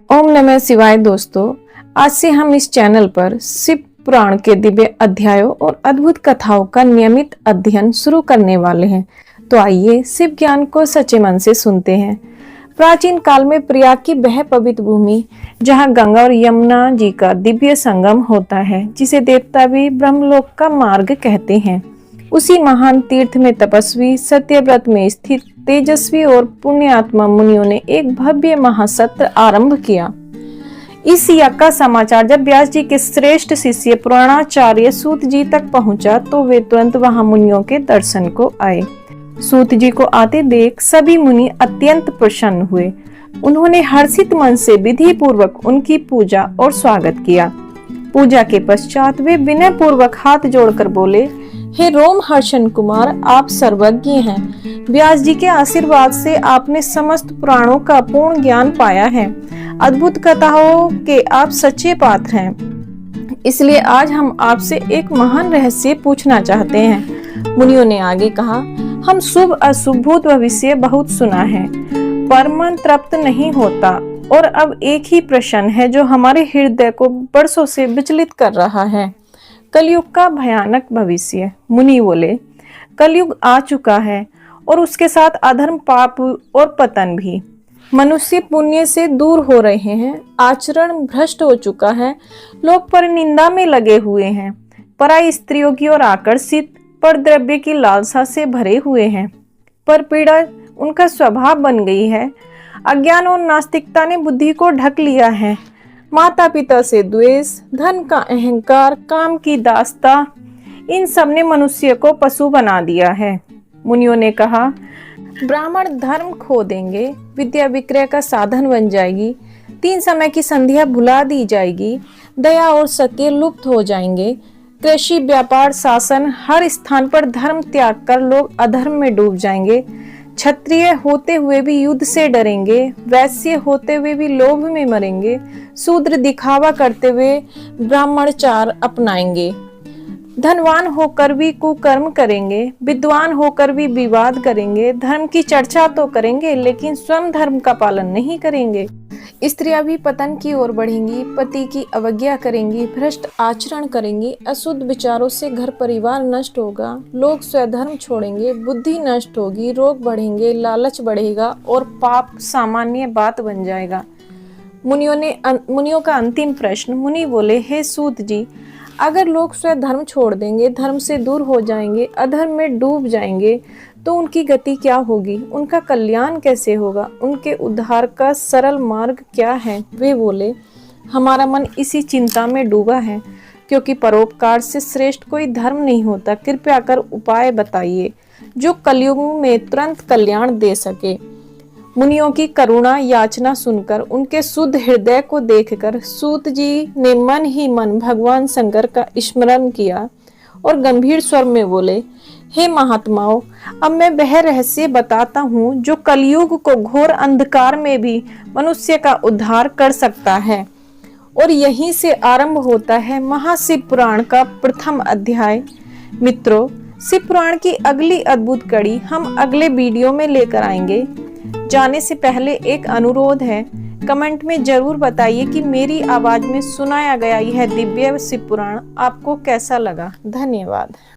ओम नमः शिवाय दोस्तों, आज से हम इस चैनल पर शिव पुराण के दिव्य अध्यायों और अद्भुत कथाओं का नियमित अध्ययन शुरू करने वाले हैं। तो आइए शिव ज्ञान को सच्चे मन से सुनते हैं। प्राचीन काल में प्रयाग की वह पवित्र भूमि जहां गंगा और यमुना जी का दिव्य संगम होता है, जिसे देवता भी ब्रह्मलोक का मार्ग कहते हैं, उसी महान तीर्थ में तपस्वी सत्यव्रत में स्थित तेजस्वी और पुण्यात्मा मुनियों ने एक भव्य महासत्र आरंभ किया। इस यज्ञ का समाचार जब व्यास जी के श्रेष्ठ शिष्य पुराणाचार्य सूत जी तक पहुंचा तो वे तुरंत वहां मुनियों के दर्शन को आए। सूत जी को आते देख सभी मुनि अत्यंत प्रसन्न हुए। उन्होंने हर्षित मन से विधि पूर्वक उनकी पूजा और स्वागत किया। पूजा के पश्चात वे विनय पूर्वक हाथ जोड़कर बोले, हे रोम हर्षण कुमार, आप सर्वज्ञ हैं। व्यास जी के आशीर्वाद से आपने समस्त पुराणों का पूर्ण ज्ञान पाया है। अद्भुत कथाओं के आप सच्चे पात्र हैं। इसलिए आज हम आपसे एक महान रहस्य पूछना चाहते हैं। मुनियों ने आगे कहा, हम शुभ अशुभ भूत भविष्य बहुत सुना है, पर मन तृप्त नहीं होता और अब एक ही प्रश्न है जो हमारे हृदय को बरसों से विचलित कर रहा है। कलयुग का भयानक भविष्य। मुनि बोले, कलयुग आ चुका है और उसके साथ अधर्म, पाप और पतन भी। मनुष्य पुण्य से दूर हो रहे हैं, आचरण भ्रष्ट हो चुका है, लोग पर निंदा में लगे हुए हैं, पराई स्त्रियों की ओर आकर्षित, पर द्रव्य की लालसा से भरे हुए हैं, पर पीड़ा उनका स्वभाव बन गई है। अज्ञान और नास्तिकता ने बुद्धि को ढक लिया है। माता पिता से द्वेष, धन का अहंकार, काम की दास्ता, इन सब ने मनुष्य को पशु बना दिया है। मुनियों ने कहा, ब्राह्मण धर्म खो देंगे, विद्या विक्रय का साधन बन जाएगी, 3 समय की संध्या भुला दी जाएगी, दया और सत्य लुप्त हो जाएंगे, कृषि, व्यापार, शासन, हर स्थान पर धर्म त्याग कर लोग अधर्म में डूब जाएंगे। क्षत्रिय होते हुए भी युद्ध से डरेंगे, वैश्य होते हुए भी लोभ में मरेंगे, शूद्र दिखावा करते हुए ब्राह्मणचार अपनाएंगे, धनवान होकर भी कुकर्म करेंगे, विद्वान होकर भी विवाद करेंगे, धर्म की चर्चा तो करेंगे लेकिन स्वयं धर्म का पालन नहीं करेंगे। स्त्रियां भी पतन की ओर बढ़ेंगी, पति की अवज्ञा करेंगी, भ्रष्ट आचरण करेंगी, अशुद्ध विचारों से घर परिवार नष्ट होगा, लोग स्वधर्म छोड़ेंगे, बुद्धि नष्ट होगी, रोग बढ़ेंगे, लालच बढ़ेगा और पाप सामान्य बात बन जाएगा। मुनियों का अंतिम प्रश्न। मुनि बोले, हे सूत जी, अगर लोग स्वधर्म छोड़ देंगे, धर्म से दूर हो जाएंगे, अधर्म में डूब जाएंगे, तो उनकी गति क्या होगी, उनका कल्याण कैसे होगा, उनके उद्धार का सरल मार्ग क्या है? वे बोले, हमारा मन इसी चिंता में डूबा है, क्योंकि परोपकार से श्रेष्ठ कोई धर्म नहीं होता। कृपया कर उपाय बताइए जो कलयुग में तुरंत कल्याण दे सके। मुनियों की करुणा याचना सुनकर, उनके शुद्ध हृदय को देखकर सूत जी ने मन ही मन भगवान शंकर का स्मरण किया और गंभीर स्वर में बोले, हे महात्माओं, अब मैं वह रहस्य बताता हूँ जो कलयुग को घोर अंधकार में भी मनुष्य का उद्धार कर सकता है। और यहीं से आरंभ होता है महाशिव पुराण का प्रथम अध्याय। मित्रों, शिव पुराण की अगली अद्भुत कड़ी हम अगले वीडियो में लेकर आएंगे। जाने से पहले एक अनुरोध है, कमेंट में जरूर बताइए कि मेरी आवाज में सुनाया गया यह दिव्य शिव पुराण आपको कैसा लगा। धन्यवाद।